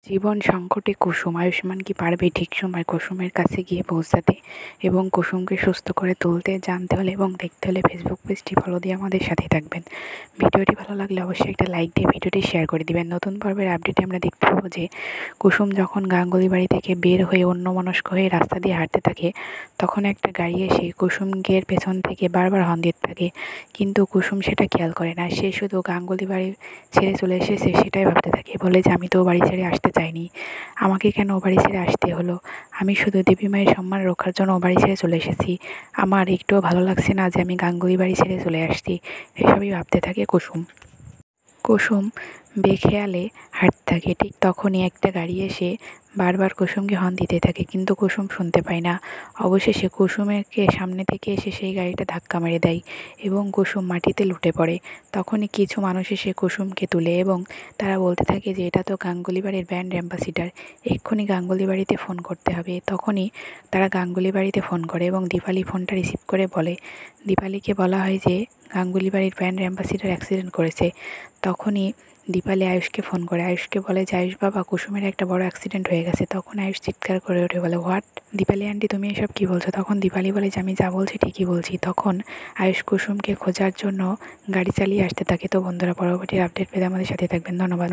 জীবন সংকটে কুসুম আয়ুষ্মান কি পারবে ঠিক সময় কুসুমের কাছে গিয়ে পৌঁছাতে এবং কুসুমকে সুস্থ করে তুলতে? জানতে হলে এবং দেখতে হলে ফেসবুক পেজটি ফলো দিয়ে আমাদের সাথে থাকবেন। ভিডিওটি ভালো লাগলে অবশ্যই একটা লাইক দিয়ে ভিডিওটি শেয়ার করে দিবেন। নতুন পর্বের আপডেটে আমরা দেখতে পাবো যে কুসুম যখন গাঙ্গুলি বাড়ি থেকে বের হয়ে অন্যমনস্ক হয়ে রাস্তা দিয়ে হাঁটতে থাকে, তখন একটা গাড়ি এসে কুসুমকে পেছন থেকে বারবার হর্ন দিতে থাকে, কিন্তু কুসুম সেটা খেয়াল করে না। সে শুধু গাঙ্গুলি বাড়ি ছেড়ে চলে এসেছে সেটাই ভাবতে থাকে। বলে যে আমি তো ও বাড়ি ছেড়ে আসতে চাইনি, আমাকে কেন ও বাড়ি ছেড়ে আসতে হলো? আমি শুধু দেবী মায়ের সম্মান রক্ষার জন্য ও বাড়ি ছেড়ে চলে এসেছি। আমার একটুও ভালো লাগছে না যে আমি গাঙ্গুলি বাড়ি ছেড়ে চলে আসছি। এসবই ভাবতে থাকে কুসুম। কুসুম বেখেয়ালে হাঁটতে থাকে। ঠিক তখনই একটা গাড়ি এসে বারবার কুসুমকে হর্ন দিতে থাকে, কিন্তু কুসুম শুনতে পায় না। অবশেষে কুসুমেরকে সামনে থেকে এসে সেই গাড়িটা ধাক্কা মেরে দেয় এবং কুসুম মাটিতে লুটে পড়ে। তখনই কিছু মানুষ এসে কুসুমকে তুলে এবং তারা বলতে থাকে যে এটা তো গাঙ্গুলি বাড়ির ব্র্যান্ড অ্যাম্বাসিডার, এক্ষুনি গাঙ্গুলি বাড়িতে ফোন করতে হবে। তখনই তারা গাঙ্গুলি বাড়িতে ফোন করে এবং দীপালি ফোনটা রিসিভ করে বলে, দীপালিকে বলা হয় যে গাঙ্গুলি বাড়ির ব্র্যান্ড অ্যাম্বাসিডার অ্যাক্সিডেন্ট করেছে। তখনই দীপালি আয়ুষকে ফোন করে। আয়ুষকে বলে যে আয়ুষ বাবা, কুসুমের একটা বড় অ্যাক্সিডেন্ট হয়ে গেছে। তখন আয়ুষ চিৎকার করে ওঠে, বলে হোয়াট? দীপালি আন্টি তুমি এসব কী বলছো? তখন দীপালি বলে যে আমি যা বলছি ঠিকই বলছি। তখন আয়ুষ কুসুমকে খোঁজার জন্য গাড়ি চালিয়ে আসতে থাকে। তো বন্ধুরা, পরবর্তী আপডেট পেতে আমাদের সাথে থাকবেন। ধন্যবাদ।